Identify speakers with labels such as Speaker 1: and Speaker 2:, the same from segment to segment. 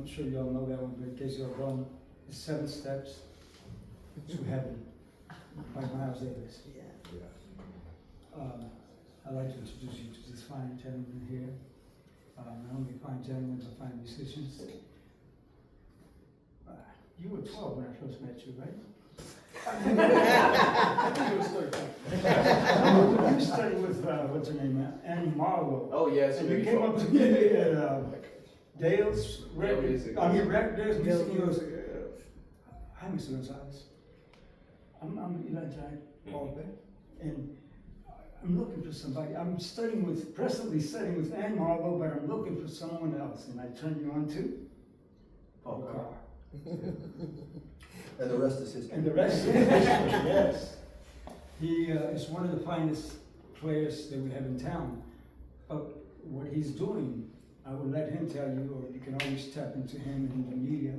Speaker 1: Sure you all know that one, but in case you don't know, it's 7 Steps to Heaven by Miles Davis. I'd like to introduce you to this fine gentleman here. Not only fine gentlemen, but fine musicians. You were 12 when I first met you, right? I think you were 13. You studied with, what's her name, Annie Marlowe.
Speaker 2: Oh, yes.
Speaker 1: And you came up to me at Dale's music. Dale's music. Hi, Mr. Gonzalez. I'm Elijah Balbed, and I'm looking for somebody. I'm presently studying with Anne Marlowe, but I'm looking for someone else, and I turn you on to Paul Carr.
Speaker 3: And the rest is history.
Speaker 1: And the rest is history, yes. He is one of the finest players that we have in town, but what he's doing, I will let him tell you, or you can always tap into him in the media,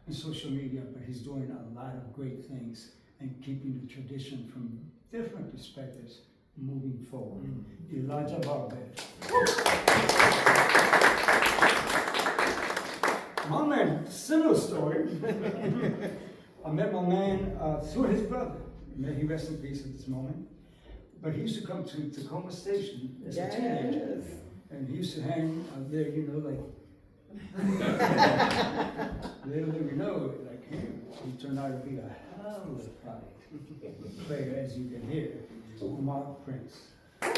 Speaker 1: in social media, but he's doing a lot of great things and keeping the tradition from different perspectives moving forward. Elijah Balbed. My man, similar story. I met my man through his brother. May he rest in peace at this moment. But he used to come to Tacoma Station as a teenager. And he used to hang out there, you know, like, little did we know, like him. He turned out to be a hell of a fine player, as you can hear, Mark Prince. Now,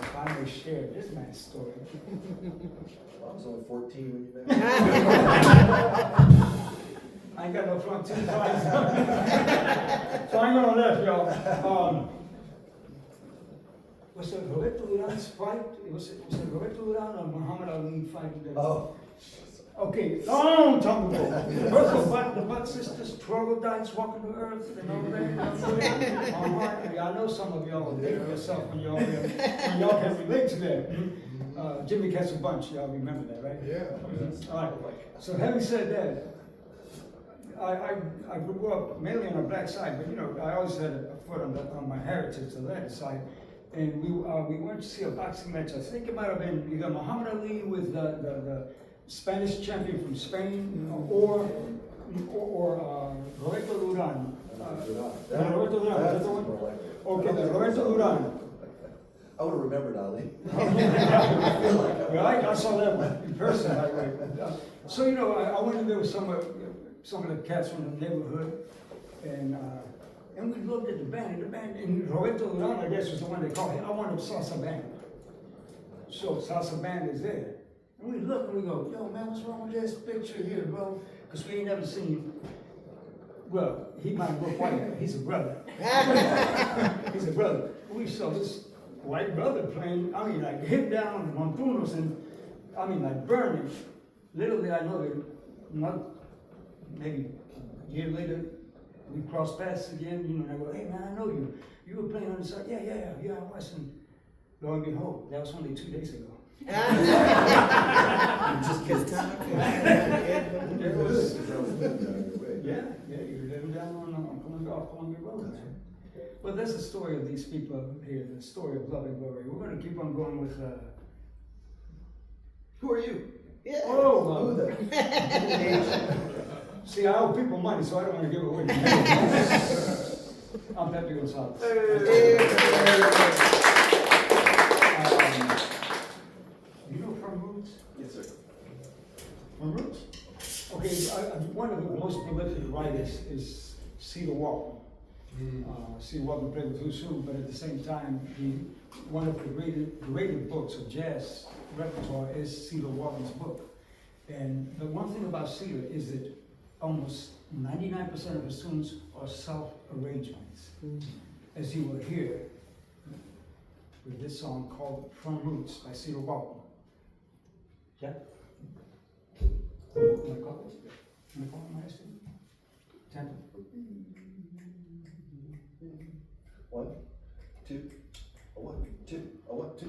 Speaker 1: if I may share this man's story.
Speaker 3: Well, I was only 14 when you met me.
Speaker 1: I ain't got no front teeth, so I ain't gonna left, y'all. Was it Roberto Duran's fight? Was it Roberto Duran or Muhammad Ali fight?
Speaker 3: Oh.
Speaker 1: Okay, long time ago. First, the Butt Sisters, troglodytes walking the earth and all that. I know some of y'all will think yourself when y'all can relate to that. Jimmy Cat's a Bunch, y'all remember that, right?
Speaker 3: Yeah.
Speaker 1: All right. So having said that, I grew up mainly on the black side, but you know, I always had a foot on my heritage, the Latin side. And we went to see a boxing match. I think it might have been either Muhammad Ali with the Spanish champion from Spain, or Roberto Duran. Roberto Duran, is that the one? Okay, the Roberto Duran.
Speaker 3: I would have remembered Ali.
Speaker 1: Well, I saw that in person, by the way. So, you know, I went in there with some of the cats from the neighborhood, and we looked at the band, and Roberto Duran, I guess, was the one they called. I wanted salsa band. So salsa band is there. And we look and we go, yo, man, what's wrong with this picture here, bro? Because we ain't never seen, well, he might look white, he's a brother. He's a brother. We saw this white brother playing, I mean, like hit down on montunos and, I mean, like burning. Little did I know that maybe a year later, we crossed paths again, you know, and I go, hey man, I know you. You were playing on the side. Yeah, I was. And lo and behold, that was only 2 days ago.
Speaker 3: Just kidding.
Speaker 1: Yeah, you're living down on Columbia Road, man. Well, that's the story of these people here, the story of love and glory. We're going to keep on going with,
Speaker 3: Who are you?
Speaker 2: Yeah.
Speaker 1: oh, see, I owe people money, so I don't want to give it away. I'm Pepe Gonzalez. You know From Roots?
Speaker 3: Yes, sir.
Speaker 1: From Roots? Okay, one of the most prolific writers is Cedar Walton. Cedar Walton played with Who's Who, but at the same time, one of the greatest books of jazz repertoire is Cedar Walton's book. And the one thing about Cedar is that almost 99% of his tunes are self-arrangements, as you will hear with this song called From Roots by Cedar Walton. Yeah? Can I call it? Can I call it my husband? Tempo.
Speaker 3: 1, 2, a 1, 2, a 1, 2.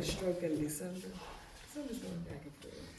Speaker 2: Stroke in December. Somebody's going back and forth.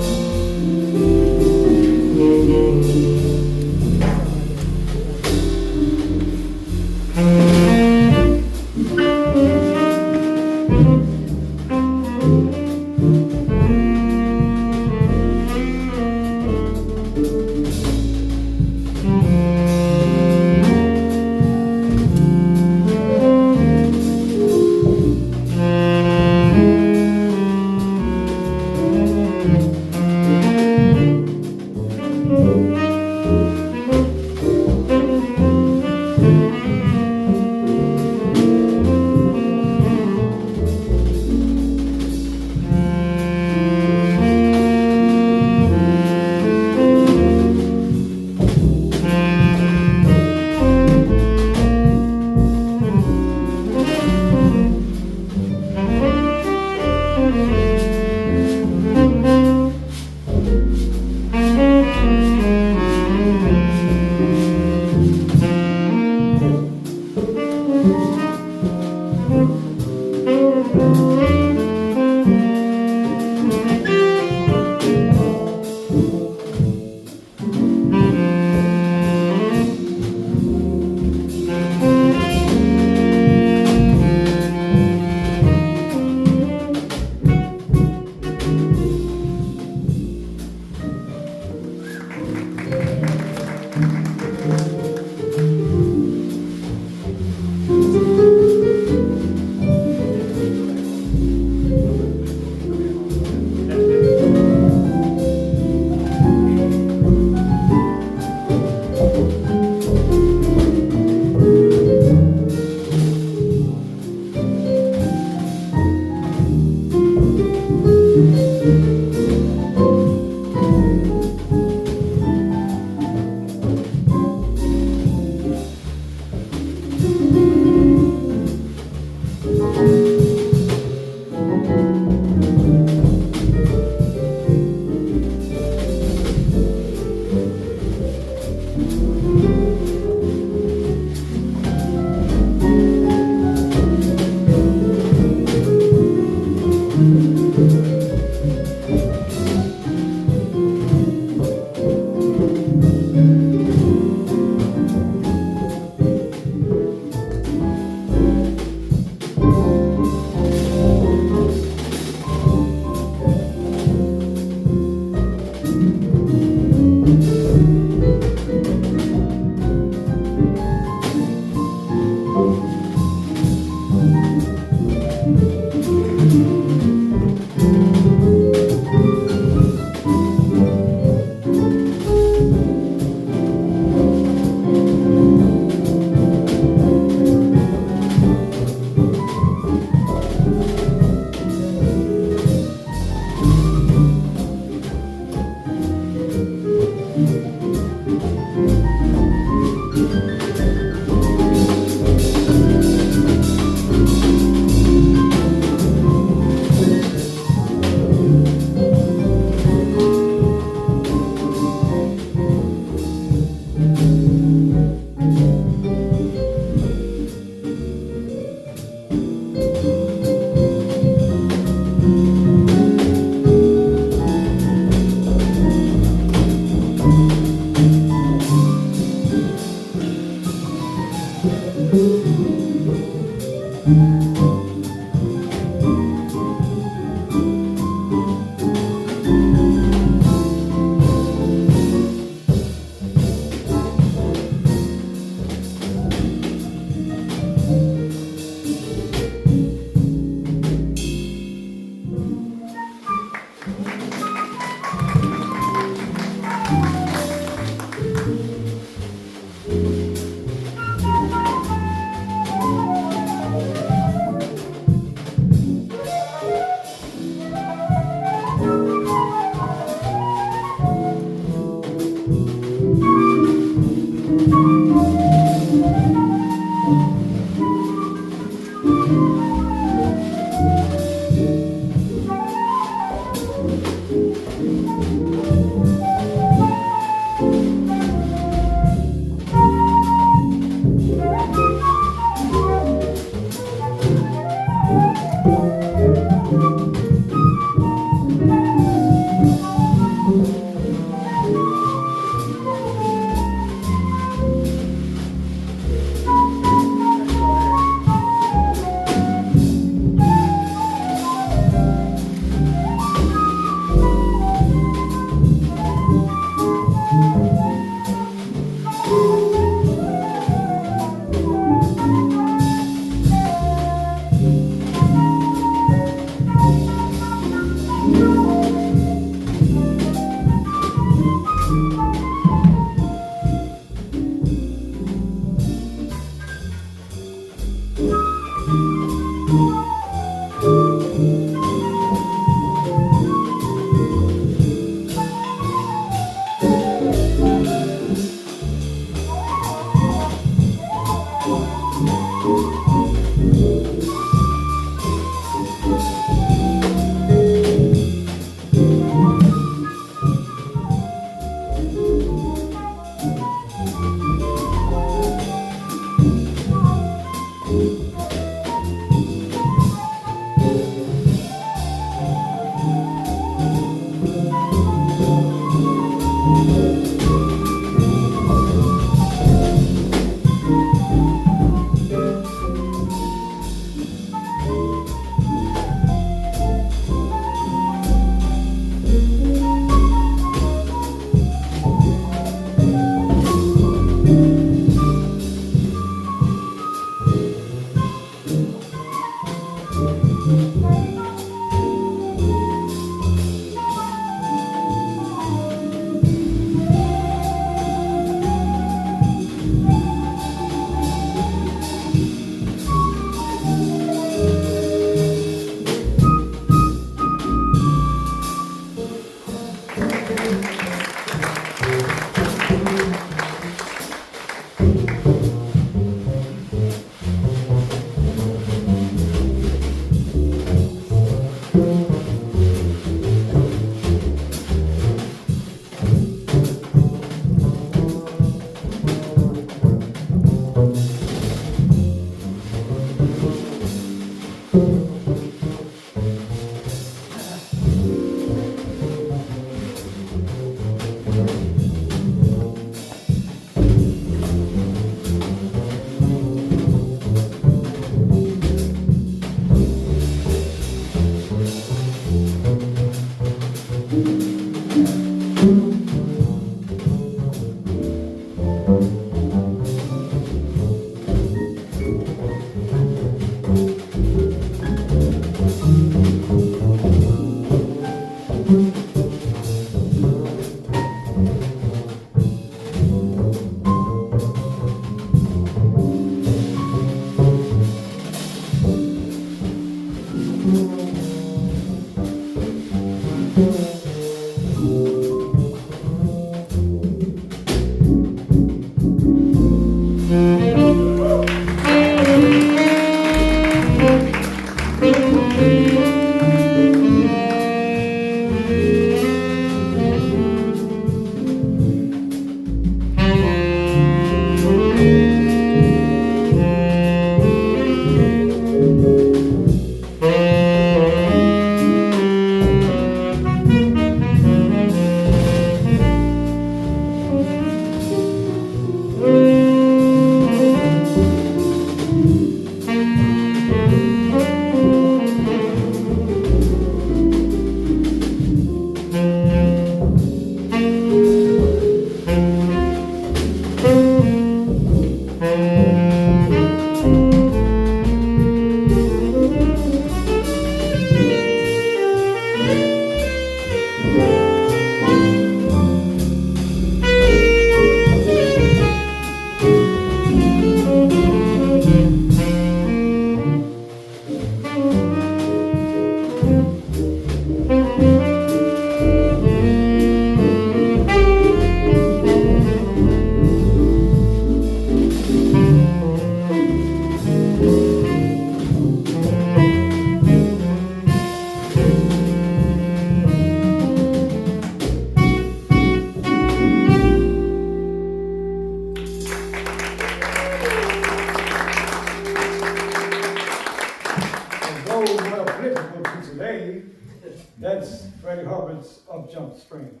Speaker 1: That's Freddie Hubbard's Up Jump Spring.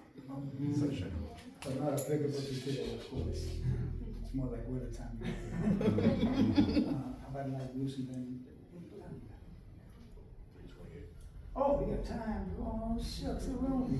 Speaker 1: But not applicable to today, of course. It's more like winter time. How about like Lucy then? Oh, we got time. Oh, shucks, it will be.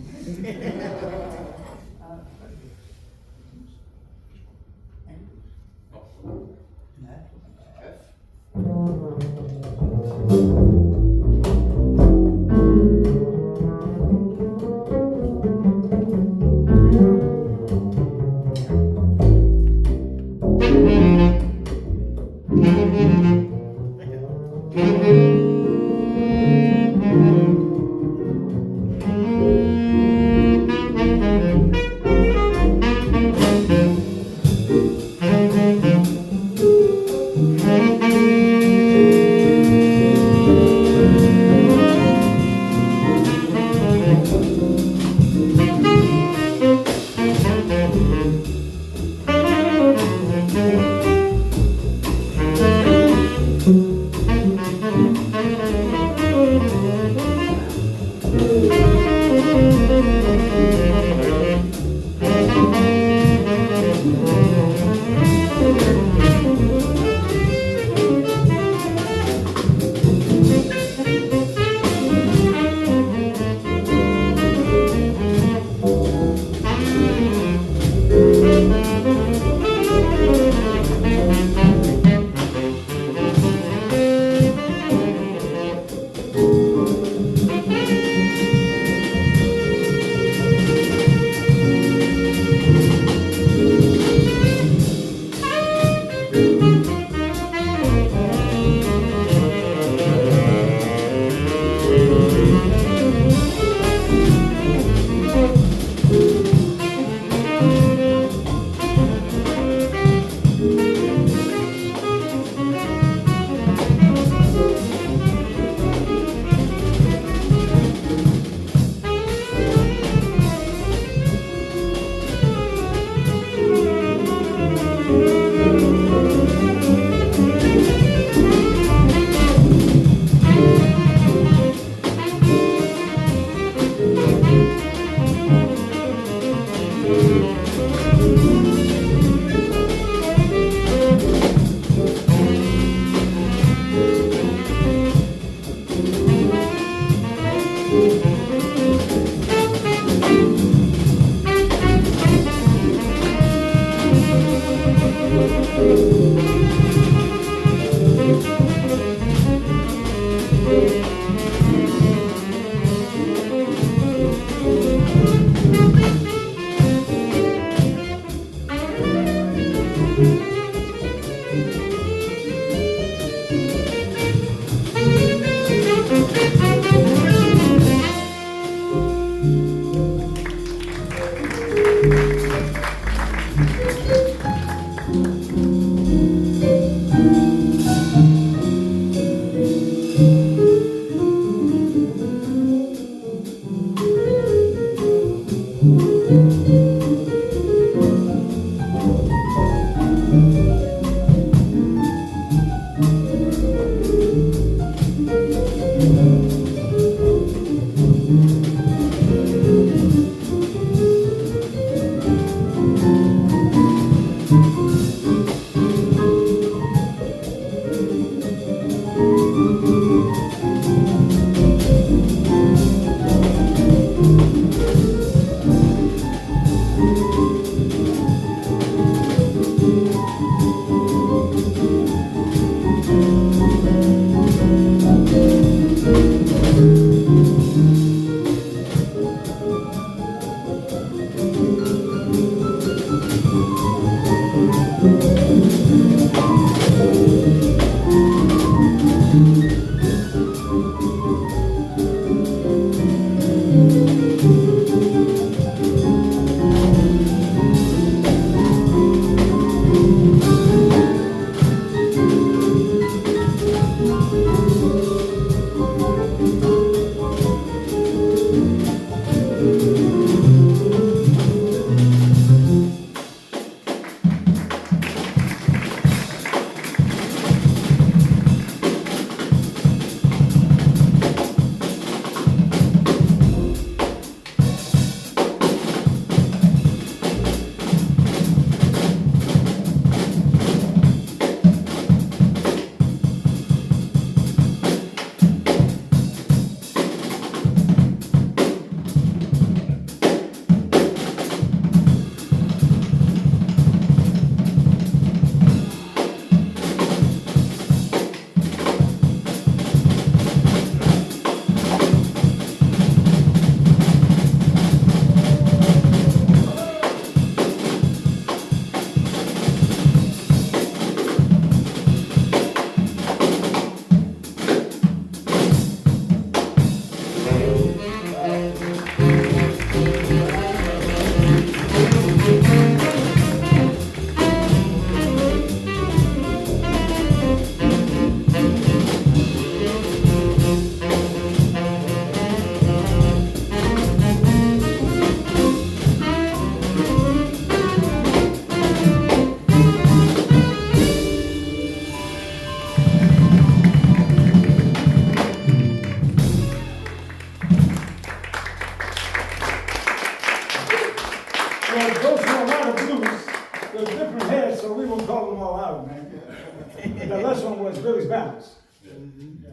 Speaker 1: The last one was Billy's Bounce. Yeah.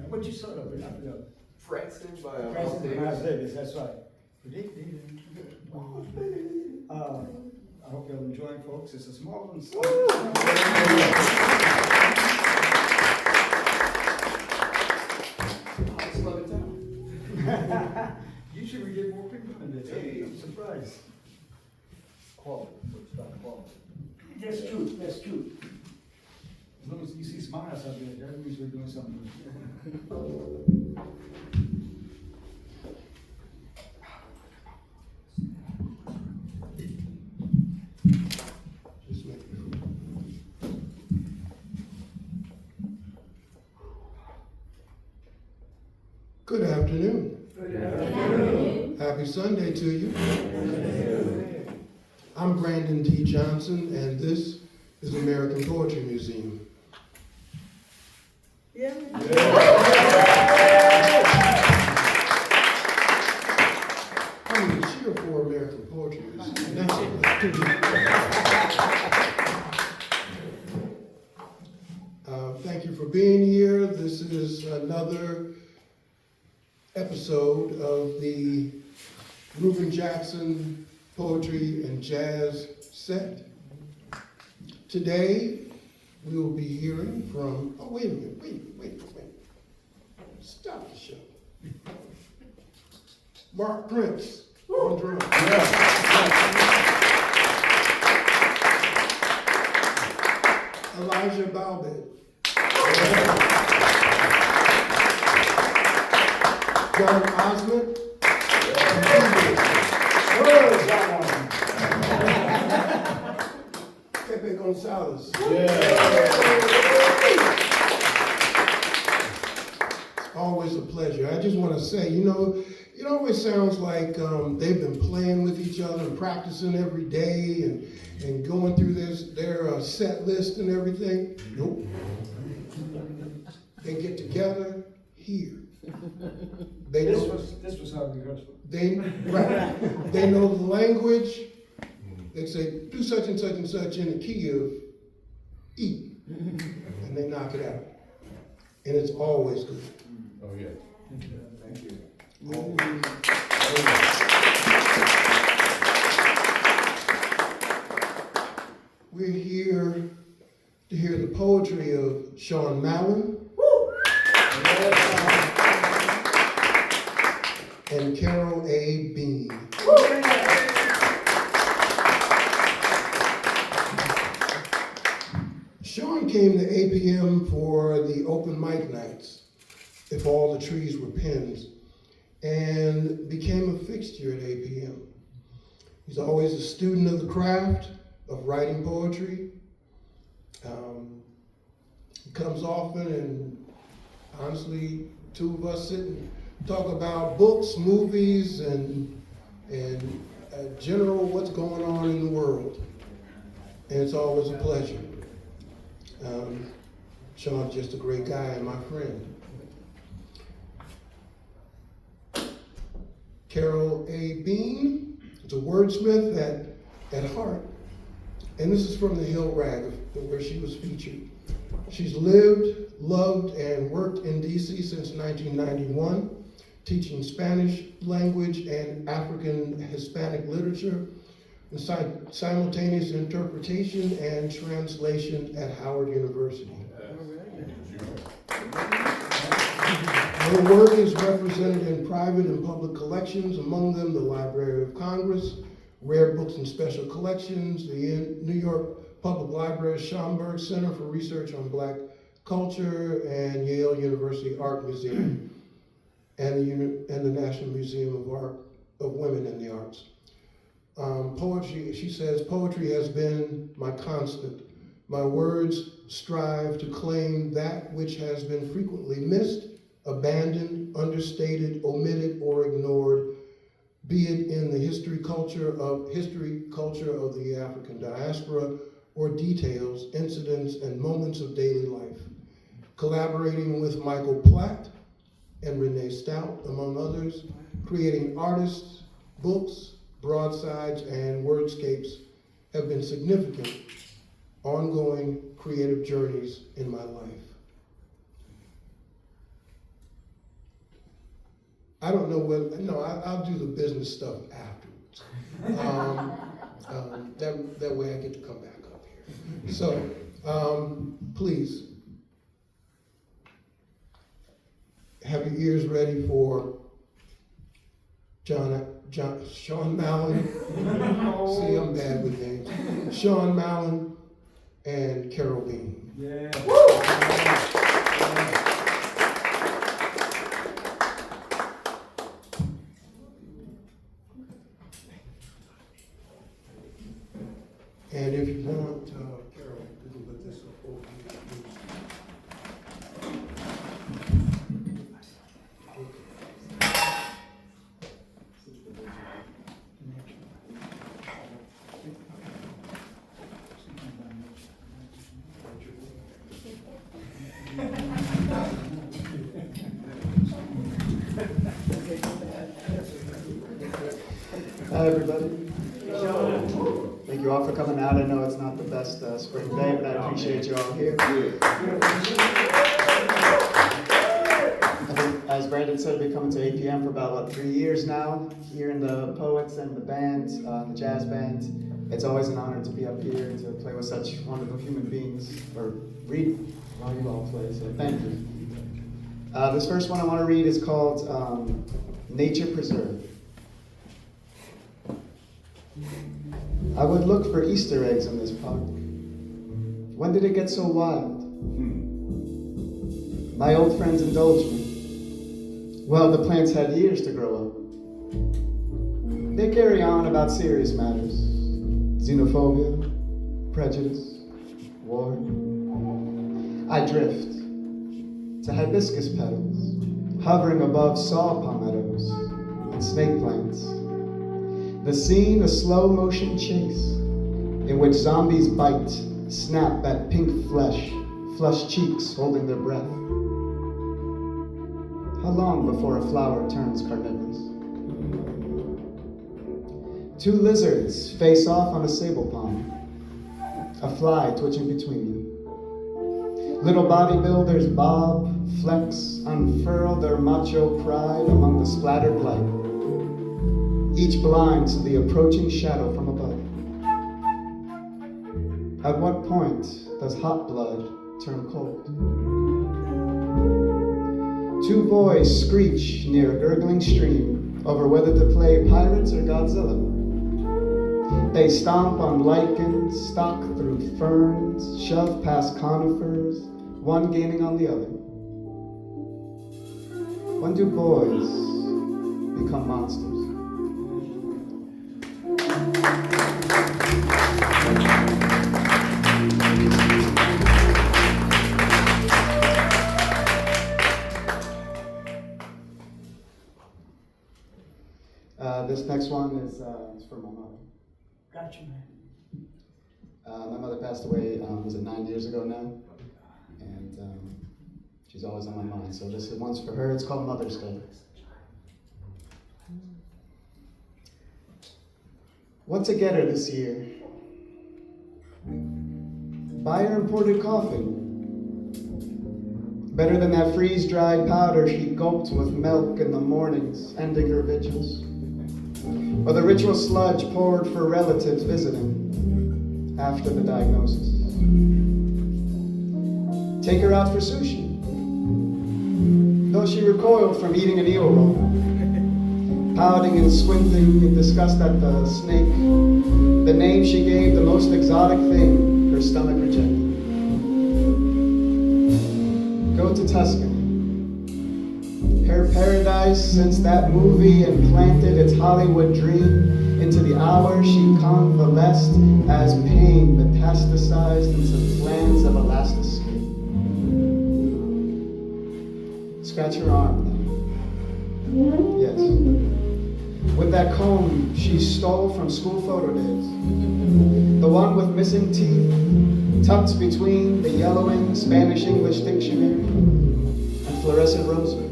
Speaker 1: What you sort of, I forgot.
Speaker 3: Francine by
Speaker 1: Francis
Speaker 3: Davis.
Speaker 1: Miles Davis, that's right. I hope you're enjoying, folks. It's a small one. Usually we get more people in this.
Speaker 3: Hey.
Speaker 1: I'm surprised.
Speaker 3: Quality. It's about quality.
Speaker 1: That's cute, that's cute. As long as you see smiles out there, that means we're doing something good.
Speaker 4: Just make it. Good afternoon. Happy Sunday to you. I'm Brandon T. Johnson, and this is American Poetry Museum.
Speaker 2: Yeah.
Speaker 4: I'm going to cheer for American Poetry Museum. Thank you for being here. This is another episode of the Reuben Jackson Poetry and Jazz set. Today, we will be hearing from, oh, wait a minute. Stop the show. Mark Prince on drums. Elijah Balbed. Jon Ozment. Pepe Gonzalez. It's always a pleasure. I just want to say, it always sounds like they've been playing with each other and practicing every day and going through their set list and everything. Nope. They get together here.
Speaker 1: This was our rehearsal.
Speaker 4: They know the language. They say, do such and such and such in the key of E. And they knock it out. And it's always good.
Speaker 3: Oh, yeah. Thank you.
Speaker 4: We're here to hear the poetry of Sean Mallen and Carol A. Beane. Sean came to APM for the open mic nights, If All the Trees Were Pins, and became a fixture at APM. He's always a student of the craft of writing poetry. He comes often, and honestly, two of us sit and talk about books, movies, and general what's going on in the world. And it's always a pleasure. Sean's just a great guy and my friend. Carol A. Beane is a wordsmith at heart. And this is from the Hill Rag, where she was featured. She's lived, loved, and worked in DC since 1991, teaching Spanish language and African Hispanic literature, and simultaneous interpretation and translation at Howard University. Her work is represented in private and public collections, among them the Library of Congress, Rare Books and Special Collections, the New York Public Library Schomburg Center for Research on Black Culture, and Yale University Art Museum, and the National Museum of Art of Women in the Arts. Poetry, she says, poetry has been my constant. My words strive to claim that which has been frequently missed, abandoned, understated, omitted, or ignored, be it in the history culture of the African diaspora, or details, incidents, and moments of daily life. Collaborating with Michael Platt and Renee Stout, among others, creating artists, books, broadsides, and wordscapes have been significant ongoing creative journeys in my life. I don't know what, no, I'll do the business stuff afterwards. That way I get to come back up here. So, please, have your ears ready for Sean Mallen. See, I'm bad with names. Sean Mallen and Carol Beane.
Speaker 1: Yeah.
Speaker 4: And if you want, Carol, we can put this up over here.
Speaker 5: Hi, everybody. Thank you all for coming out. I know it's not the best spring day, but I appreciate you all here. I think, as Brandon said, we've been coming to APM for about 3 years now, hearing the poets and the band, the jazz band. It's always an honor to be up here and to play with such wonderful human beings, or read while you all play, so thank you. This first one I want to read is called Nature Preserve. I would look for Easter eggs in this park. When did it get so wild? My old friends indulged me. Well, the plants had years to grow up. They carry on about serious matters. Xenophobia, prejudice, war. I drift to hibiscus petals, hovering above saw palmettos and snake plants. The scene, a slow motion chase, in which zombies bite, snap at pink flesh, flushed cheeks holding their breath. How long before a flower turns carnivorous? Two lizards face off on a sable palm, a fly twitching between them. Little bodybuilders bob, flex, unfurl their macho pride among the splattered light, each blind to the approaching shadow from above. At what point does hot blood turn cold? Two boys screech near a gurgling stream over whether to play pirates or Godzilla. They stomp on lichens, stalk through ferns, shove past conifers, one gaining on the other. When do boys become monsters? This next one is for my mother.
Speaker 1: Got you, man.
Speaker 5: My mother passed away, was it 9 years ago now? And she's always on my mind. So this one's for her. It's called Mother's Day. What to get her this year? Buy her imported coffee. Better than that freeze-dried powder she gulped with milk in the mornings, ending her vigils. Or the ritual sludge poured for relatives visiting after the diagnosis. Take her out for sushi. Though she recoiled from eating an eel roll, pouting and squinting in disgust at the snake, the name she gave the most exotic thing her stomach rejected. Go to Tuscany. Her paradise since that movie implanted its Hollywood dream into the hour she convalesced as pain metastasized into plans of a last escape. Scratch her arm then. Yes. With that comb she stole from school photo days. The one with missing teeth, tucked between the yellowing Spanish-English dictionary and fluorescent rosary.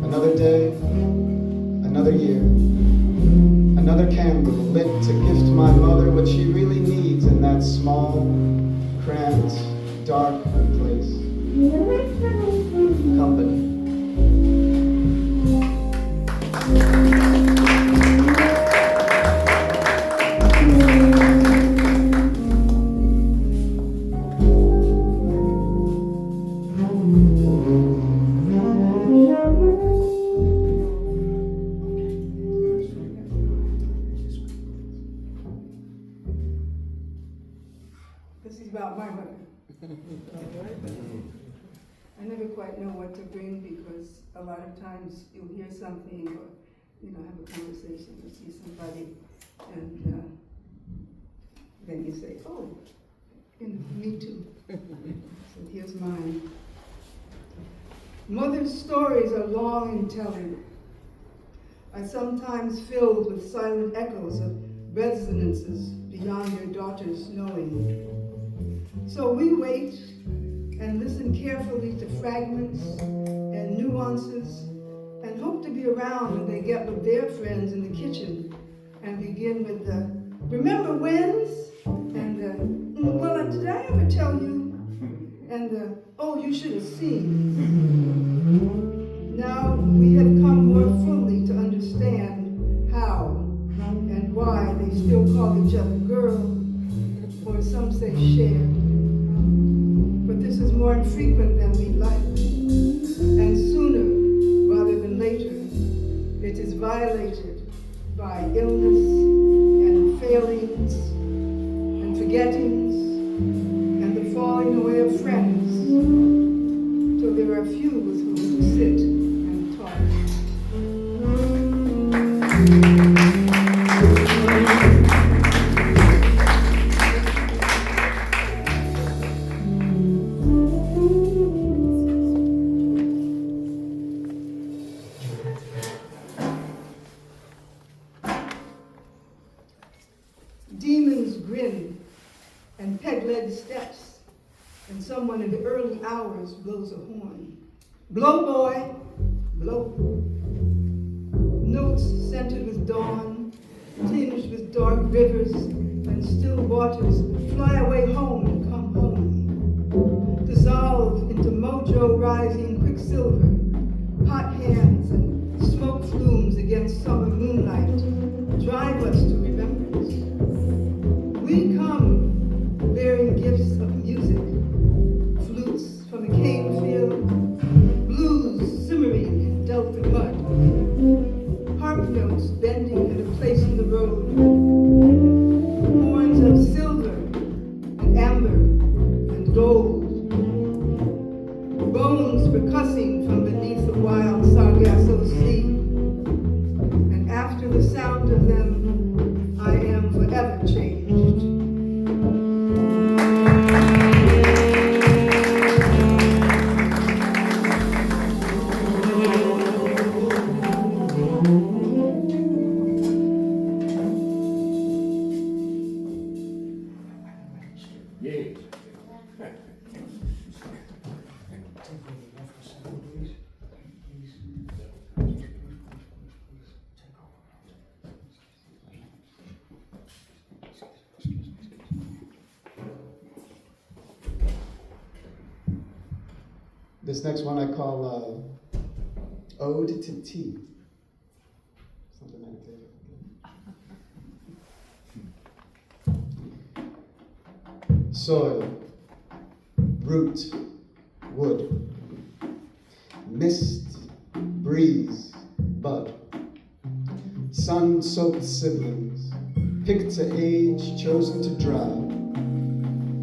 Speaker 5: Another day, another year, another another candle lit to gift my mother what she really needs in that small, cramped, dark place. Company.
Speaker 6: This is about my mother. I never quite know what to bring because a lot of times you'll hear something or, have a conversation or see somebody and then you say, oh, me too. So here's mine. Mother's stories are long in telling, are sometimes filled with silent echoes of resonances beyond their daughter's knowing. So we wait and listen carefully to fragments and nuances and hope to be around when they get with their friends in the kitchen and begin with the remember when's and the well, did I ever tell you? And the oh, you should have seen. Now we have come more fully to understand how and why they still call each other girl, or some say share. But this is more infrequent than we'd like. And sooner rather than later, it is violated by illness and failings and forgettings and the falling away of friends, till there are few with whom to sit and talk. Demons grin and peg-led steps, and someone in the early hours blows a horn. Blow, boy, blow. Notes scented with dawn, tinged with dark rivers and still waters, fly away home and come home. Dissolve into mojo rising quicksilver, hot hands and smoke flumes against summer moonlight, drive us to remembrance. We come bearing gifts of music, flutes from a cane field, blues simmering in Delta mud, harp notes bending at a place in the road, horns of silver and amber and gold, bones percussing from beneath the wild Sargasso Sea, and after the sound of them, I am forever changed.
Speaker 5: This next one I call Ode to Tea. Something like that. Soil, root, wood, mist, breeze, bud, sun-soaked siblings, picked to age, chosen to dry,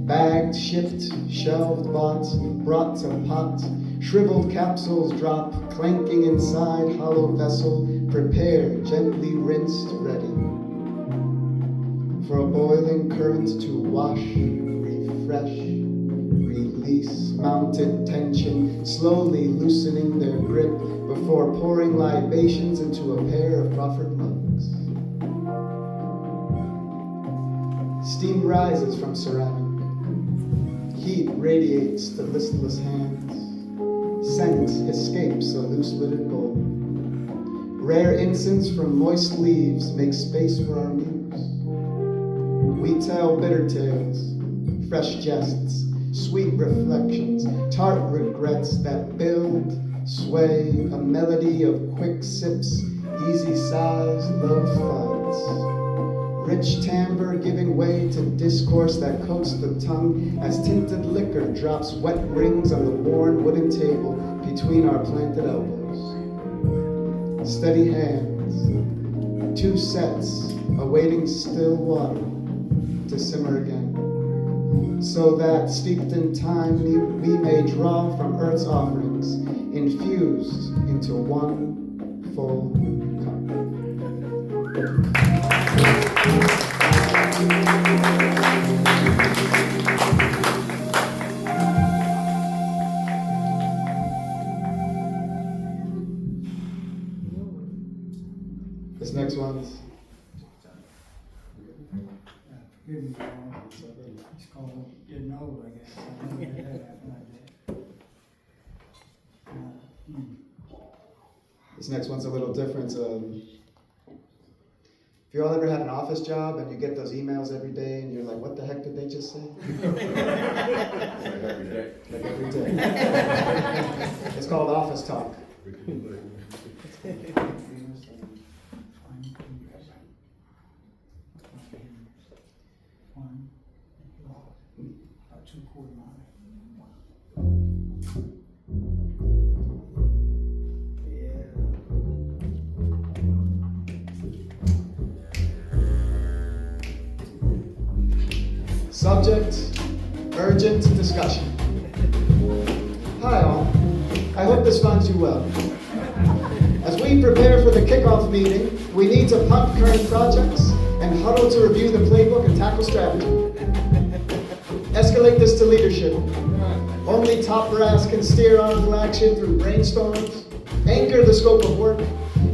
Speaker 5: bagged, shipped, shelved, bought, brought to pot, shriveled capsules drop, clanking inside hollow vessel, prepared, gently rinsed, ready for a boiling current to wash, refresh, release mounted tension, slowly loosening their grip before pouring libations into a pair of proffered mugs. Steam rises from ceramic. Heat radiates to listless hands. Scent escapes a loose-lidded bowl. Rare incense from moist leaves make space for our muse. We tell bitter tales, fresh jests, sweet reflections, tart regrets that build, sway, a melody of quick sips, easy sighs, love thuds. Rich timbre giving way to discourse that coats the tongue as tinted liquor drops wet rings on the worn wooden table between our planted elbows. Steady hands, 2 sets awaiting still water to simmer again, so that steeped in time we may draw from earth's offerings, infused into one full cup. This next one's
Speaker 1: Forgive me, it's called getting old, I guess. I never had that like that.
Speaker 5: This next one's a little different. If you all ever had an office job and you get those emails every day and you're like, what the heck did they just say?
Speaker 3: Like every day.
Speaker 5: Like every day. It's called office talk.
Speaker 1: About 2/4 mile.
Speaker 5: Subject, urgent discussion. Hi all, I hope this finds you well. As we prepare for the kickoff meeting, we need to pump current projects and huddle to review the playbook and tackle strategy. Escalate this to leadership. Only top brass can steer our flagship through brainstorms, anchor the scope of work,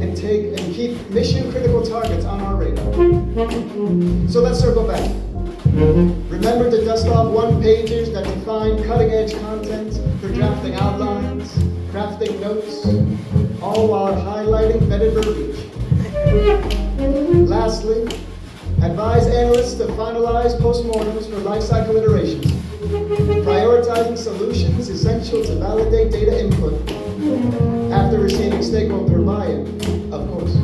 Speaker 5: and keep mission critical targets on our radar. So let's circle back. Remember to dust off one-pagers that define cutting-edge content for drafting outlines, crafting notes, all while highlighting vetted verbiage. Lastly, advise analysts to finalize postmortems for lifecycle iterations, prioritizing solutions essential to validate data input after receiving stakeholder buy-in, of course.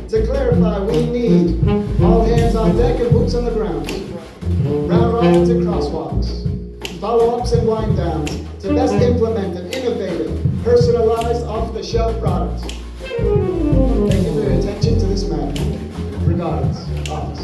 Speaker 5: To clarify, we need all hands on deck and boots on the ground, round robins and crosswalks, follow-ups and wind downs to best implement an innovative, personalized, off-the-shelf product. Thank you for your attention to this matter. Regards, Office.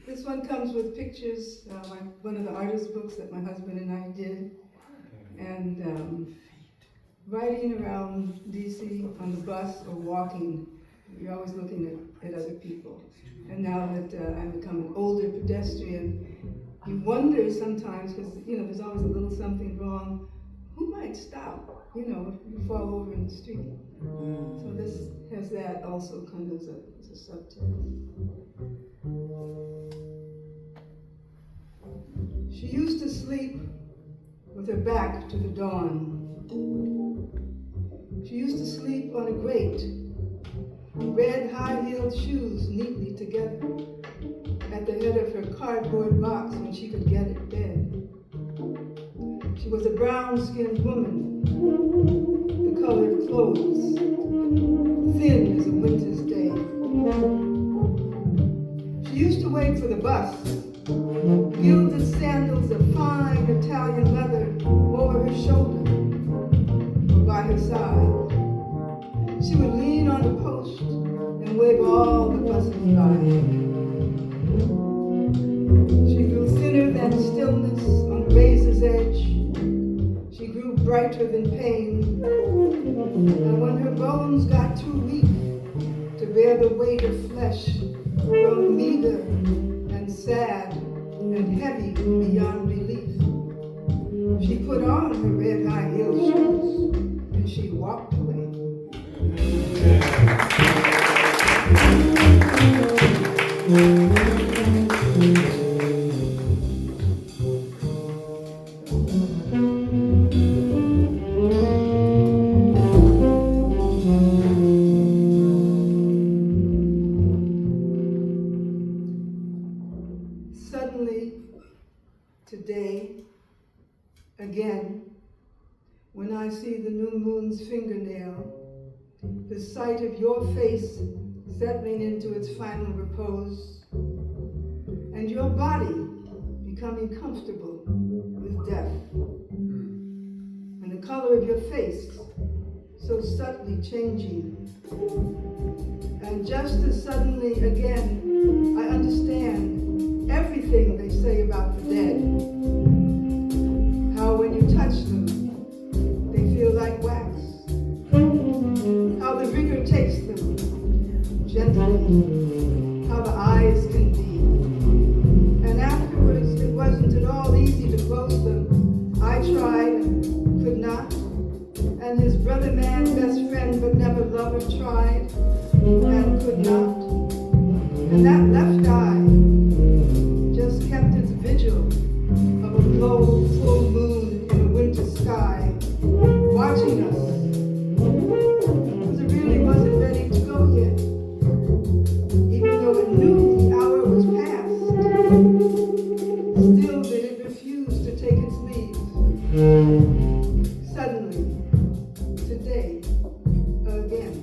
Speaker 6: This one comes with pictures, one of the artist books that my husband and I did, and riding around DC on the bus or walking, you're always looking at other people. And now that I've become an older pedestrian, you wonder sometimes, because there's always a little something wrong, who might stop, if you fall over in the street. So this has that also kind of as a subtext. She used to sleep with her back to the dawn. She used to sleep on a grate, red high-heeled shoes neatly together, at the head of her cardboard box when she could get it bed. She was a brown-skinned woman, the color of clothes, thin as a winter's day. She used to wait for the bus, gilded sandals of fine Italian leather over her shoulder, by her side. She would lean on the post and wave bear the weight of flesh, grown meager and sad and heavy beyond belief. She put on her red high heel shoes and she walked away. Suddenly, today, again, when I see the new moon's fingernail, the sight of your face settling into its final repose, and your body becoming comfortable with death, and the color of your face so subtly changing, and just as suddenly again, I understand everything they say about the dead. How when you touch them, they feel like wax. How the rigor takes them gently. How the eyes can be. And afterwards, it wasn't at all easy to close them. I tried and could not. And his brother man, best friend, but never lover, tried and could not. And that left eye just kept its vigil of a low, full moon in a winter sky, watching us, because it really wasn't ready to go yet, even though it knew the hour was past. Still did it refuse to take its leave. Suddenly, today, again.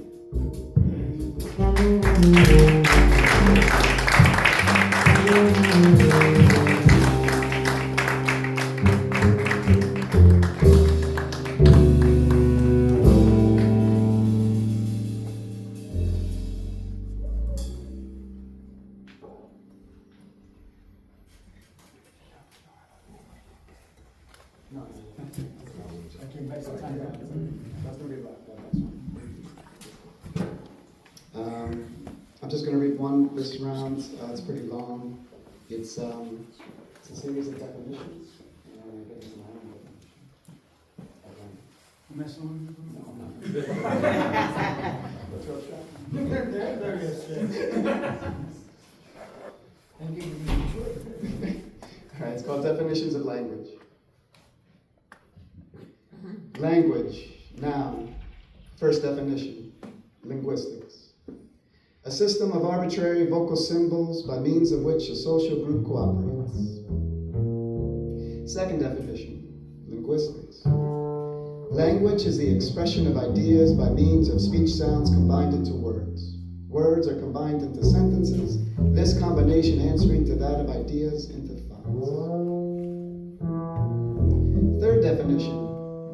Speaker 5: I'm just going to read one this round. It's pretty long. It's a series of definitions. And I get into my own definition.
Speaker 1: Messing with you?
Speaker 5: No, I'm not. Let's go All right, it's called Definitions of Language. Language, noun. First definition, linguistics. A system of arbitrary vocal symbols by means of which a social group cooperates. Second definition, linguistics. Language is the expression of ideas by means of speech sounds combined into words. Words are combined into sentences, this combination answering to that of ideas into thoughts. Third definition,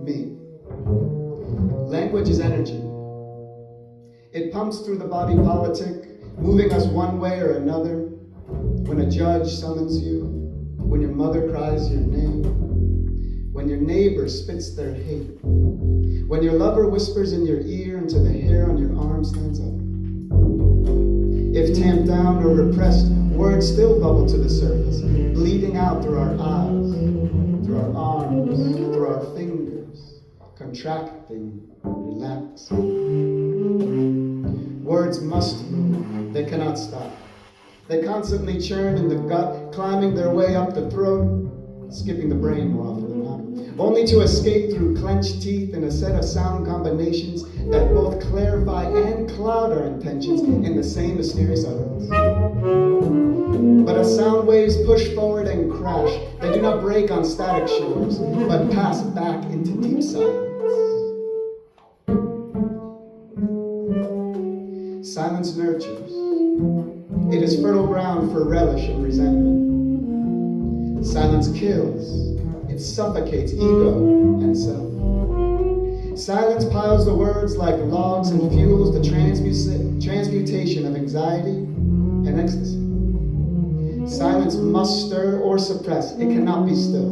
Speaker 5: mean. Language is energy. It pumps through the body politic, moving us one way or another. When a judge summons you, when your mother cries your name, when your neighbor spits their hate, when your lover whispers in your ear until the hair on your arm stands up. If tamped down or repressed, words still bubble to the surface, bleeding out through our eyes, through our arms, through our fingers, contracting, relaxing. Words must move, they cannot stop. They constantly churn in the gut, climbing their way up the throat, skipping the brain more often than not, only to escape through clenched teeth in a set of sound combinations that both clarify and cloud our intentions in the same mysterious utterance. But as sound waves push forward and crash, they do not break on static shores, but pass back into deep silence. Silence nurtures. It is fertile ground for relish and resentment. Silence kills. It suffocates ego and self. Silence piles the words like logs and fuels the transmutation of anxiety and ecstasy. Silence must stir or suppress. It cannot be still.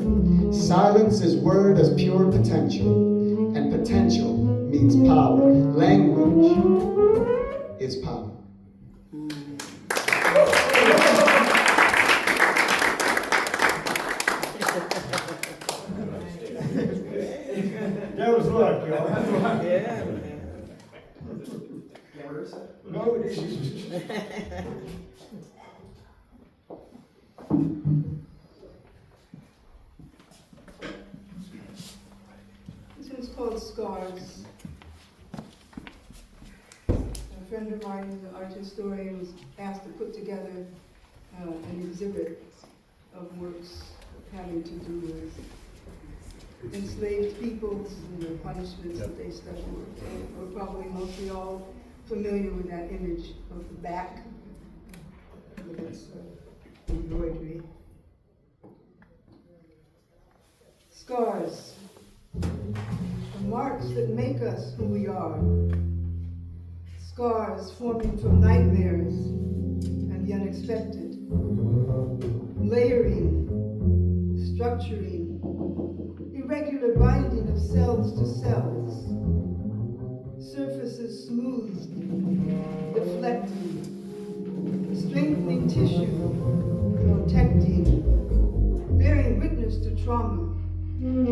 Speaker 5: Silence is word as pure potential, and potential means power. Language is power.
Speaker 1: That was luck, y'all.
Speaker 2: Yeah, man.
Speaker 1: No, this is.
Speaker 6: This one's called Scars. A friend of mine, an art historian, was asked to put together an exhibit of works having to do with enslaved peoples and the punishments that they suffered. We're probably mostly all familiar with that image of the back with its embroidery. Scars, the marks that make us who we are. Scars forming from nightmares and the unexpected. Layering, structuring, irregular binding of cells to cells. Surfaces smoothed, deflecting, strengthening tissue, protecting, bearing witness to trauma,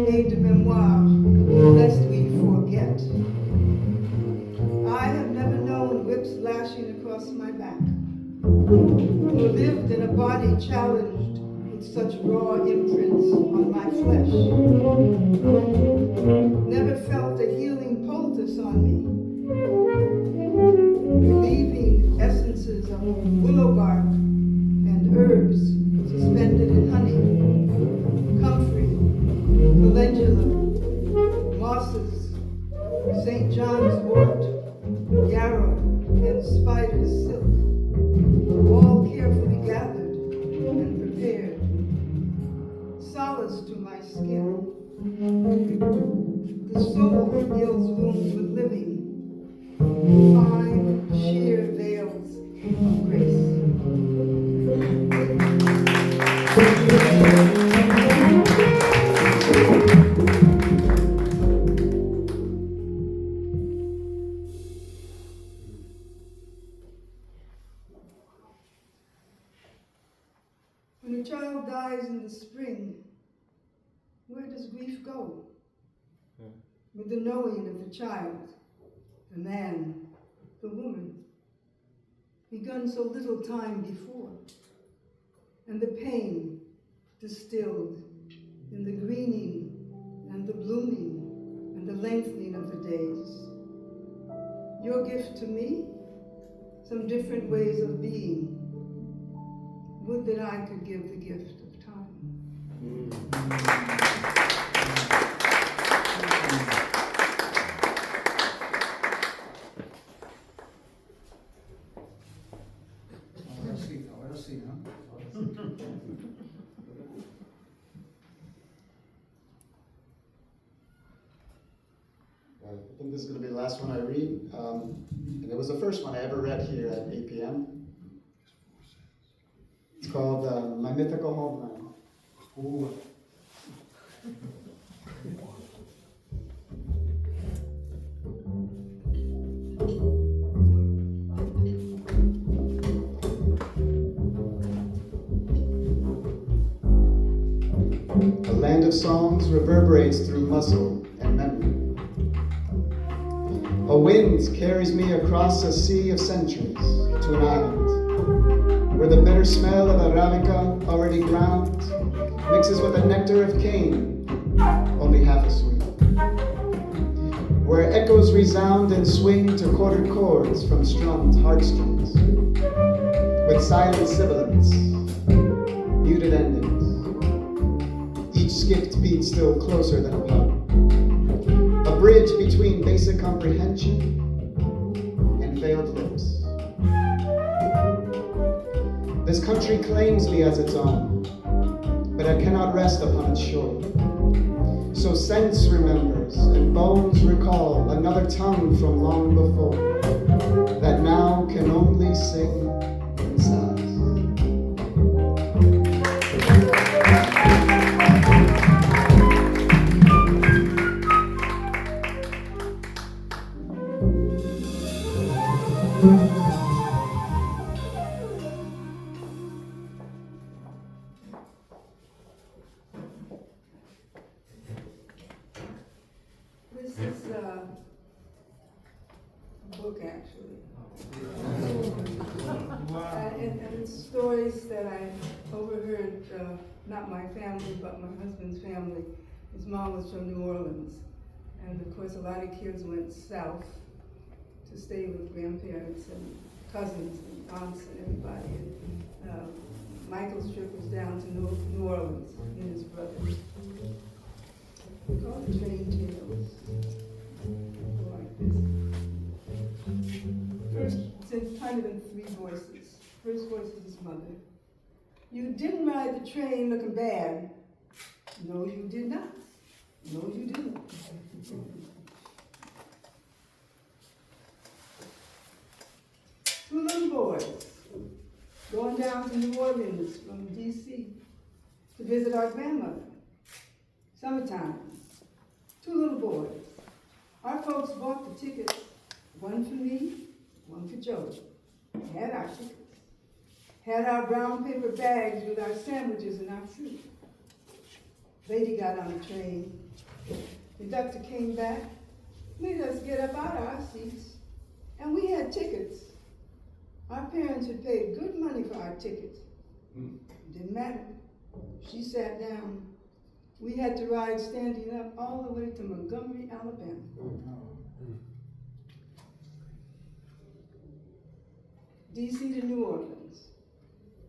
Speaker 6: aid de mémoire, lest we forget. I have never known whips lashing across my back, or lived in a body challenged with such raw imprints on my flesh. Never felt a healing poultice on me, relieving essences of willow bark and herbs suspended in honey, comfrey, calendula, mosses, St. John's wort, yarrow, and spider's silk, all carefully gathered and prepared, solace to my skin. The soul heals wounds with living, fine, sheer veils of grace. When a child dies in the spring, where does grief go? With the knowing of the child, the man, the woman, begun so little time before, and the pain distilled in the greening and the blooming and the lengthening of the days. Your gift to me, some different ways of being. Would that I could give the gift of time.
Speaker 1: Ahora sí, ¿no?
Speaker 5: I think this is going to be the last one I read. And it was the first one I ever read here at 8 p.m. It's called My Mythical Homeland. Ooh. A land of songs reverberates through muscle and memory. A wind carries me across a sea of centuries to an island where the bitter smell of Arabica, already ground, mixes with the nectar of cane, only half as sweet. Where echoes resound and swing to quartered chords from strummed heartstrings, with silent sibilants, muted endings, each skipped beat still closer than a pun. A bridge between basic comprehension and veiled lips. This country claims me as its own, but I cannot rest upon its shore. So sense remembers and bones recall another tongue from long before, that now can only sing in sighs.
Speaker 6: voice that I overheard, not my family, but my husband's family. His mom was from New Orleans. And of course, a lot of kids went south to stay with grandparents and cousins and aunts and everybody. And Michael's trip was down to New Orleans, he and his brother. We call it train tales. Like this. First, it's kind of in three voices. First voice is his mother. You didn't ride the train looking bad. No, you did not. No, you didn't. Two little boys going down to New Orleans from D.C. to visit our grandmother. Summertime. Two little boys. Our folks bought the tickets, one for me, one for Joe. Had our tickets. Had our brown paper bags with our sandwiches and our fruit. Lady got on the train. Conductor came back, made us get up out of our seats, and we had tickets. Our parents had paid good money for our tickets. Didn't matter. She sat down. We had to ride standing up all the way to Montgomery, Alabama. D.C. to New Orleans.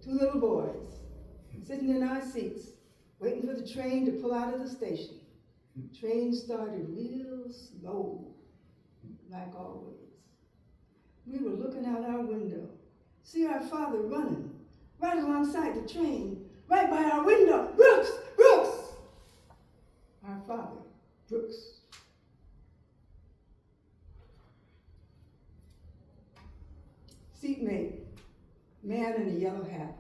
Speaker 6: Two little boys sitting in our seats, waiting for the train to pull out of the station. Train started real slow, like always. We were looking out our window, see our father running, right alongside the train, right by our window. Brooks! Brooks! Our father, Brooks. Seatmate, man in a yellow hat.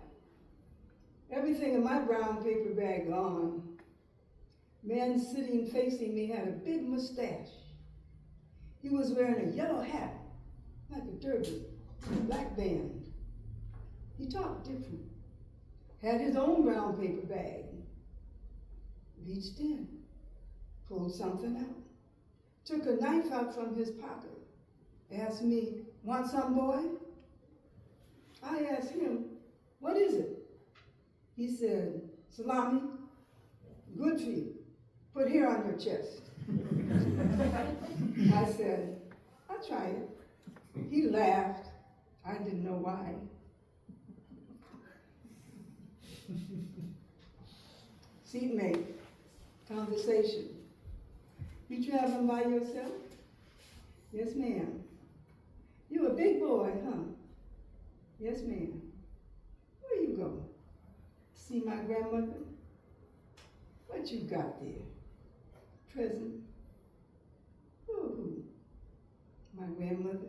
Speaker 6: Everything in my brown paper bag gone. Man sitting facing me had a big mustache. He was wearing a yellow hat, like a derby, a black band. He talked different. Had his own brown paper bag. Reached in, pulled something out. Took a knife out from his pocket. Asked me, want some, boy? I asked him, what is it? He said, salami, good for you. Put here on your chest. I said, I'll try it. He laughed. I didn't know why. Seatmate, conversation. You traveling by yourself? Yes, ma'am. You a big boy, huh? Yes, ma'am. Where you going? See my grandmother? What you got there? Present. Who? My grandmother.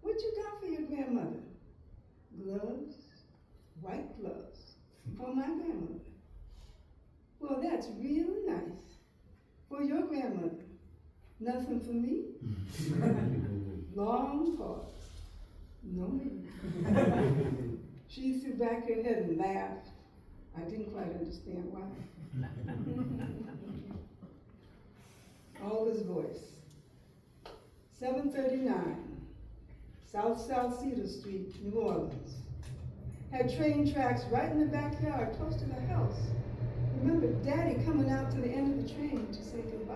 Speaker 6: What you got for your grandmother? Gloves, white gloves, for my grandmother. Well, that's real nice. For your grandmother. Nothing for me? Long pause. No me. She threw back her head and laughed. I didn't quite understand why. Alwa's voice. 739, South Cedar Street, New Orleans. Had train tracks right in the backyard, close to the house. Remember Daddy coming out to the end of the train to say goodbye.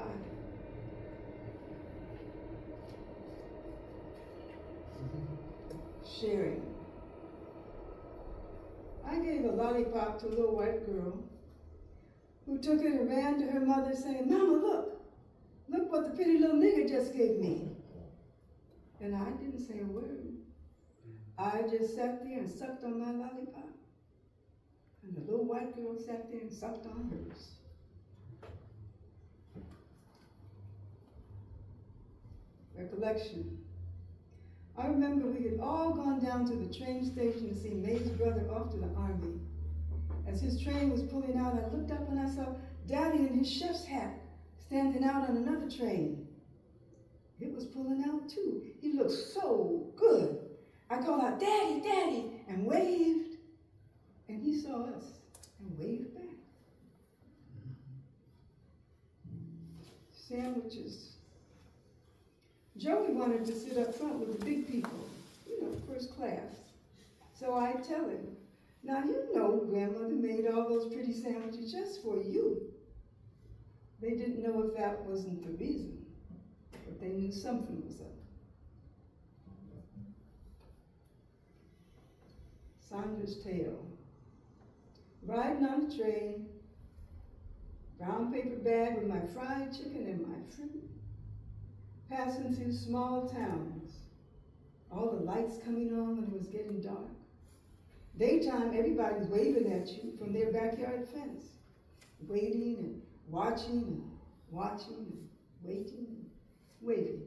Speaker 6: Sharing. I gave a lollipop to a little white girl who took it and ran to her mother saying, Mama, look what the pretty little nigger just gave me. And I didn't say a word. I just sat there and sucked on my lollipop. And the little white girl sat there and sucked on hers. Recollection. I remember we had all gone down to the train station to see May's brother off to the army. As his train was pulling out, I looked up and I saw Daddy in his chef's hat standing out on another train. It was pulling out too. He looked so good. I called out, Daddy, Daddy, and waved. And he saw us and waved back. Sandwiches. Joey wanted to sit up front with the big people, first class. So I tell him, Now you know grandmother made all those pretty sandwiches just for you. They didn't know if that wasn't the reason, but they knew something was up. Sandra's tale. Riding on a train, brown paper bag with my fried chicken and my fruit, passing through small towns, all the lights coming on when it was getting dark. Daytime, everybody's waving at you from their backyard fence, waiting and watching and watching and waiting and waving.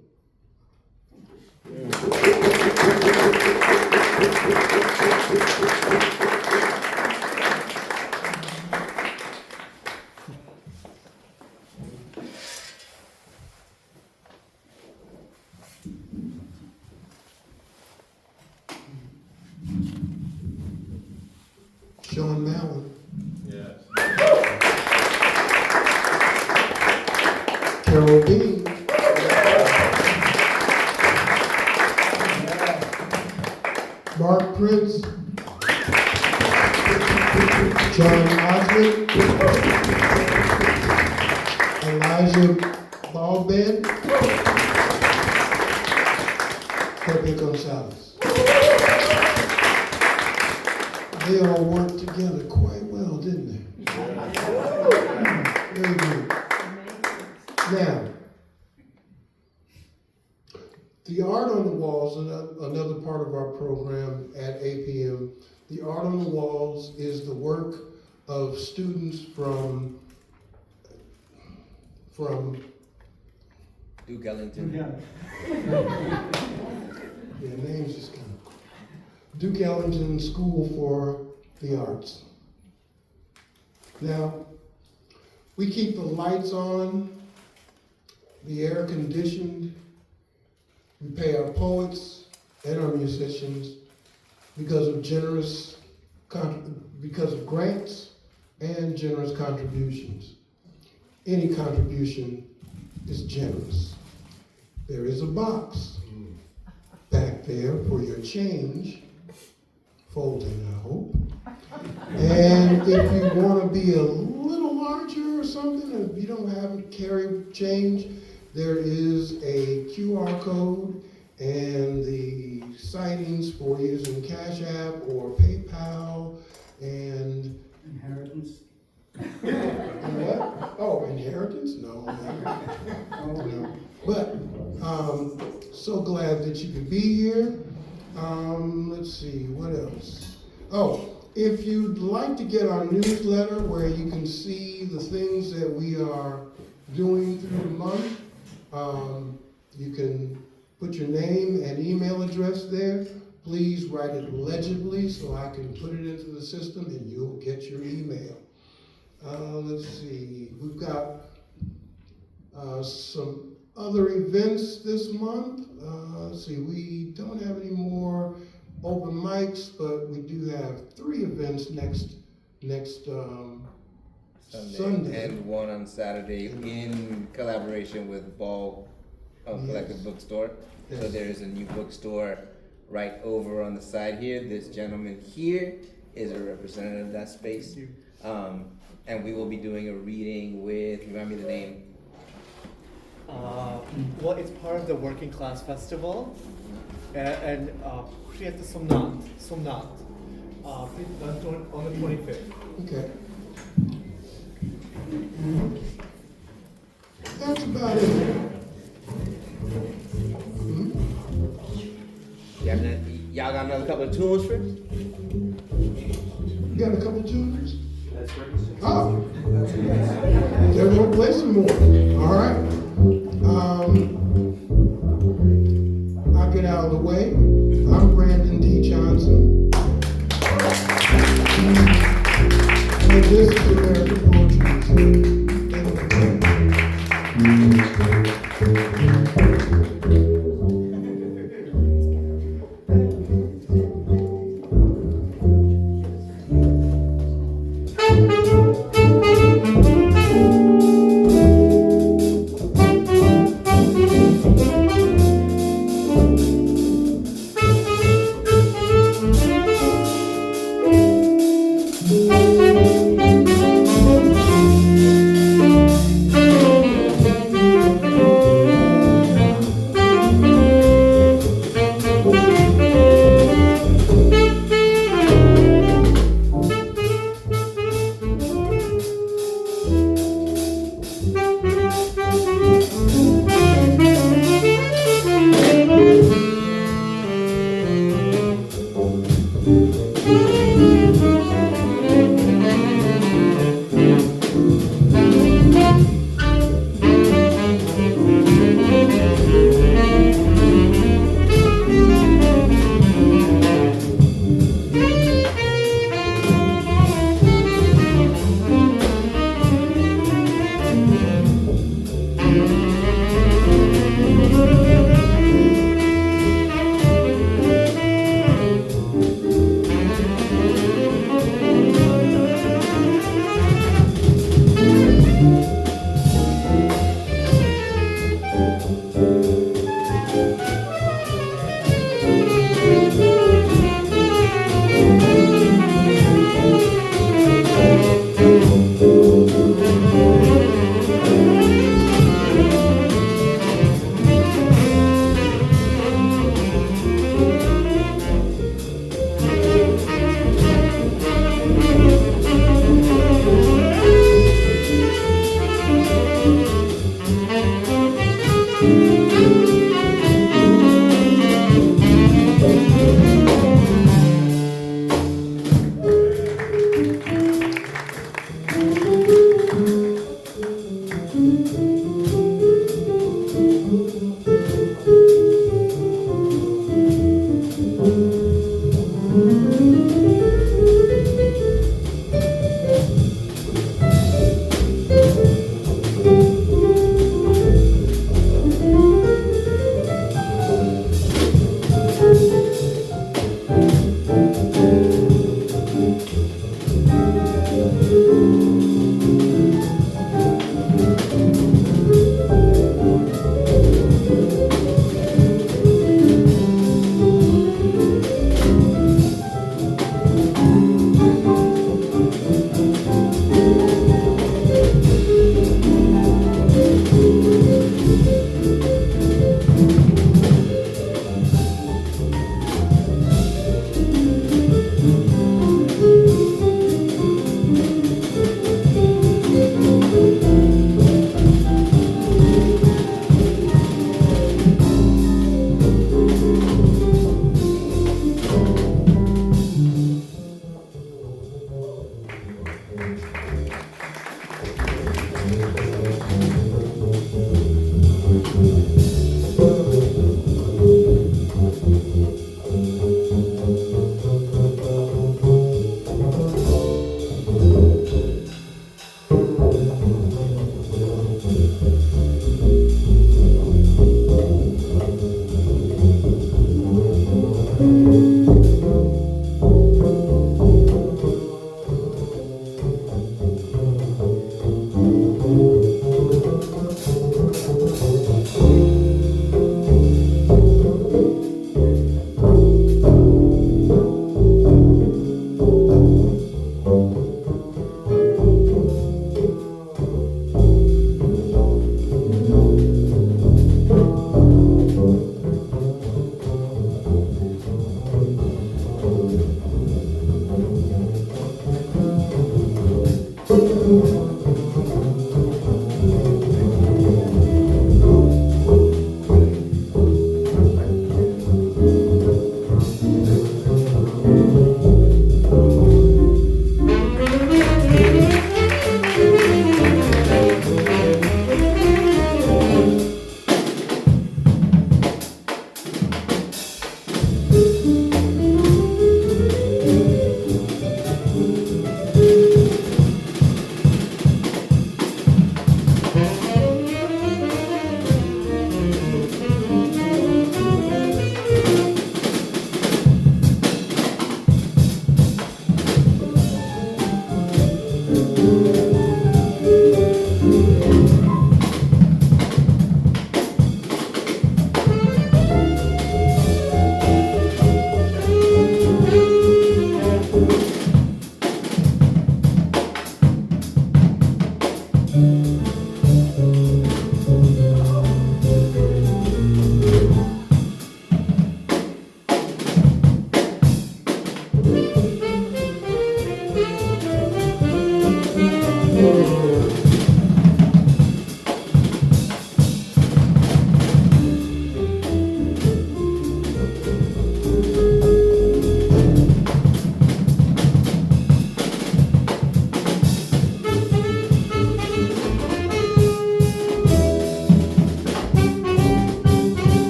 Speaker 4: Sean Mallen.
Speaker 7: Yes.
Speaker 4: Carol Beane. Mark Prince. Jon Ozment. Elijah Balbed. Pepe Gonzalez. They all worked together quite well, didn't they? Very good. Now, the art on the walls, another part of our program at 8 p.m., the art on the walls is the work of students from
Speaker 8: Duke Ellington.
Speaker 4: Yeah, names just kind of. Duke Ellington School for the Arts. Now, we keep the lights on, the air conditioned, we pay our poets and our musicians because of because of grants and generous contributions. Any contribution is generous. There is a box back there for your change, folding, I hope. And if you want to be a little larger or something, and if you don't have to carry change, there is a QR code and the sightings for using Cash App or PayPal and
Speaker 1: Inheritance.
Speaker 4: and what? Oh, inheritance? No. No. But so glad that you could be here. Let's see, what else? Oh, if you'd like to get our newsletter where you can see the things that we are doing through the month, you can put your name and email address there. Please write it legibly so I can put it into the system and you'll get your email. Let's see, we've got some other events this month. Let's see, we don't have any more open mics, but we do have 3 events next Sunday.
Speaker 8: And one on Saturday in collaboration with Ball Collective Bookstore.
Speaker 4: Yes.
Speaker 8: So there is a new bookstore right over on the side here. This gentleman here is a representative of that space. And we will be doing a reading with, remind me the name.
Speaker 9: Well, it's part of the Working Class Festival, and Priyata Somnath, on the 25th.
Speaker 4: Okay. That's about it.
Speaker 8: Y'all got another couple of tunes for us?
Speaker 4: You got a couple tunes? Oh, they're gonna play some more. All right. I'll get out of the way. I'm Brandon D. Johnson. And this is American Poetry.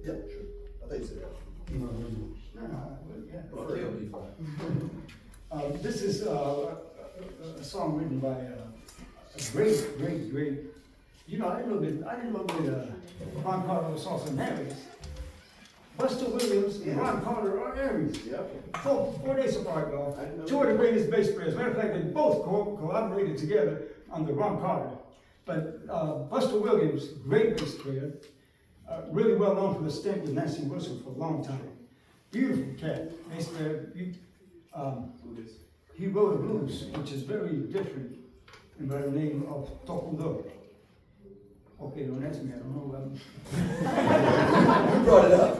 Speaker 3: Yeah, sure. I think you said that.
Speaker 1: This is a song written by a great, you know, I didn't know that Ron Carter was also an Aries. Buster Williams and Ron Carter are Aries.
Speaker 3: Yep.
Speaker 1: 4 days apart,
Speaker 3: I
Speaker 1: y'all.
Speaker 3: didn't know
Speaker 1: Two of
Speaker 3: that.
Speaker 1: the greatest bass players. Matter of fact, they both collaborated together under Ron Carter. But Buster Williams, great bass player, really well known for the stint with Nancy Wilson for a long time. Beautiful cat, bass player. He wrote a blues, which is very different, and by the name of Tokudo. Okay, don't ask me, I don't know.
Speaker 3: You brought it up.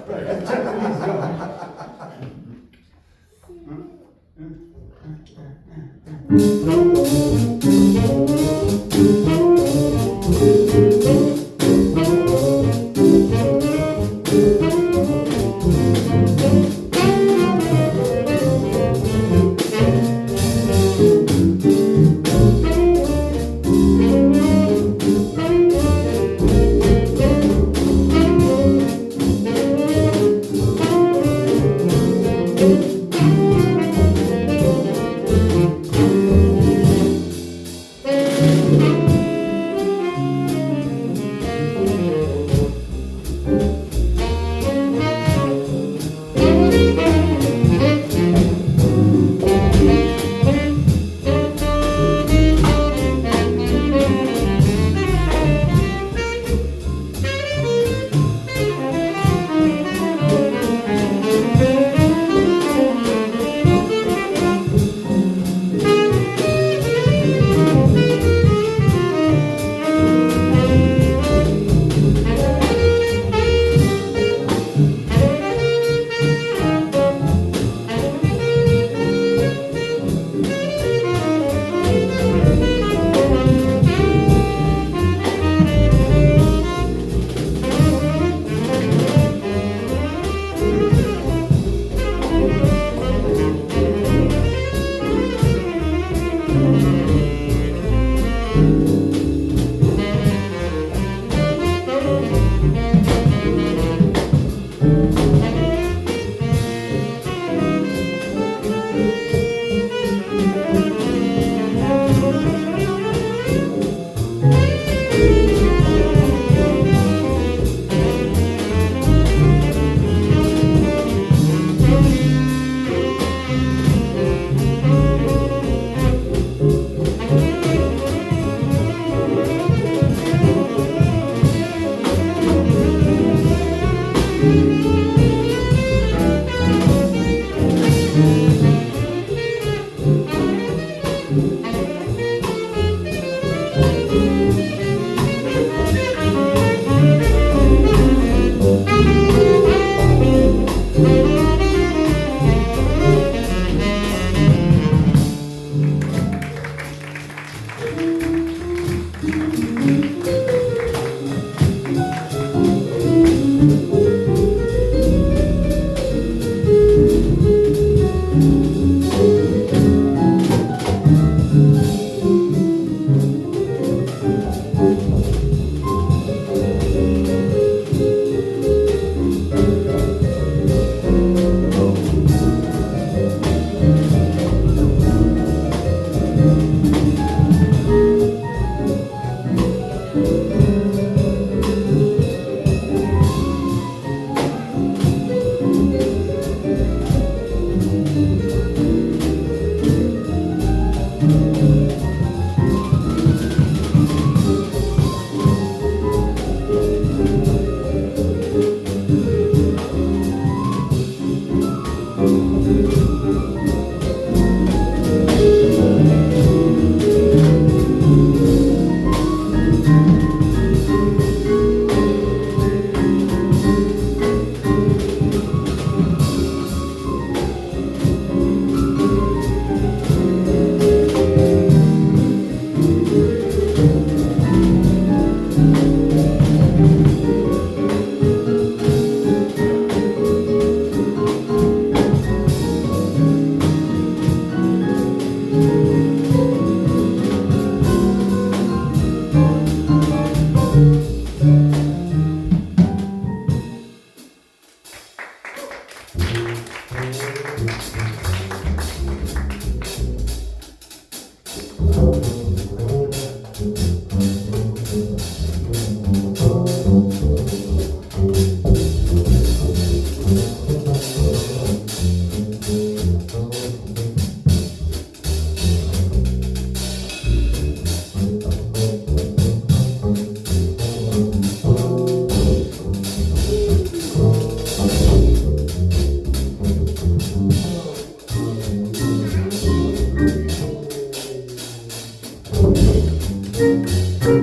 Speaker 1: Jon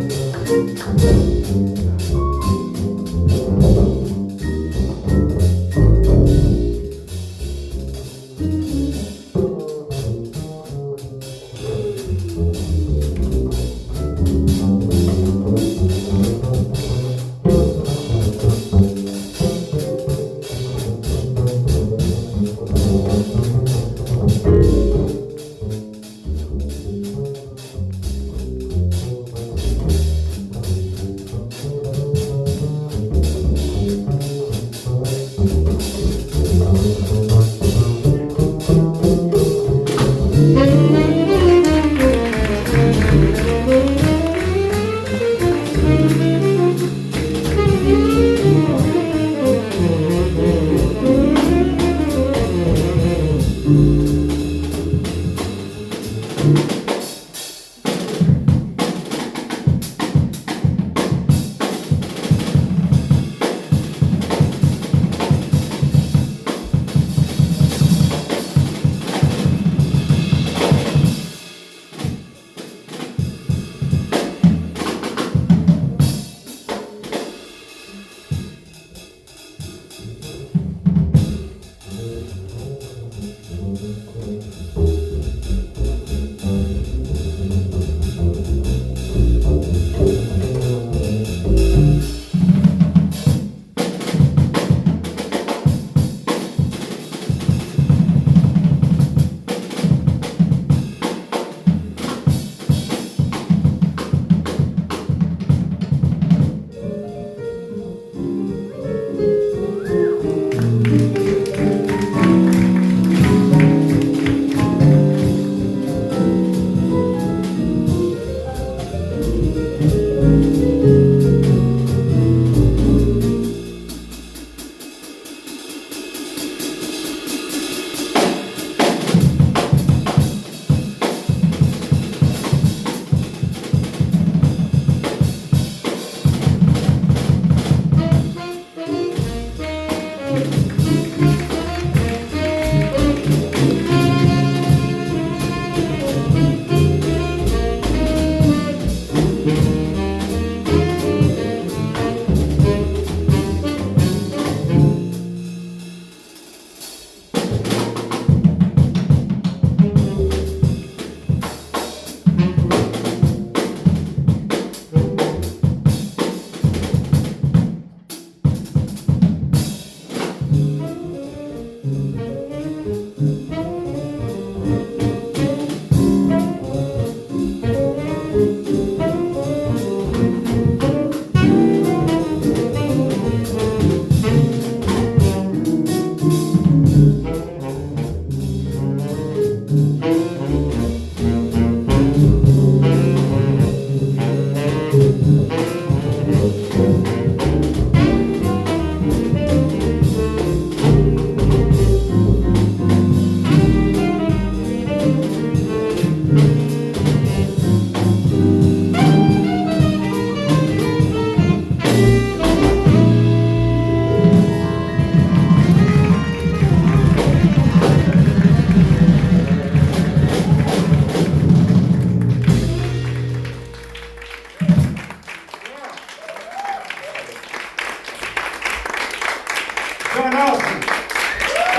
Speaker 1: Ozment,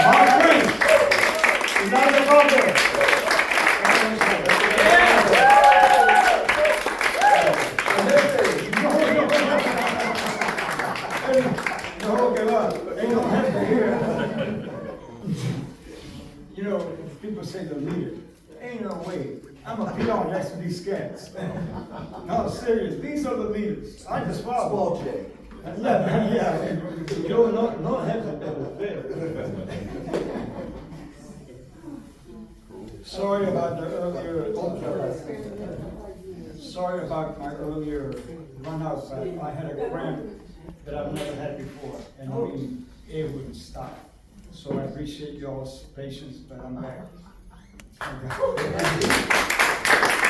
Speaker 1: my friend, Elijah Balbed. No, give up. Ain't no heaven here. You know, people say the leader. Ain't no way. I'm a peon next to these cats. No, serious. These are the leaders. I just follow.
Speaker 3: Small J.
Speaker 1: Yeah. Joe, no heaven ever failed. Sorry about the earlier. Sorry about my earlier runouts. I had a cramp that I've never had before, and it wouldn't stop. So I appreciate y'all's patience, but I'm back. Okay.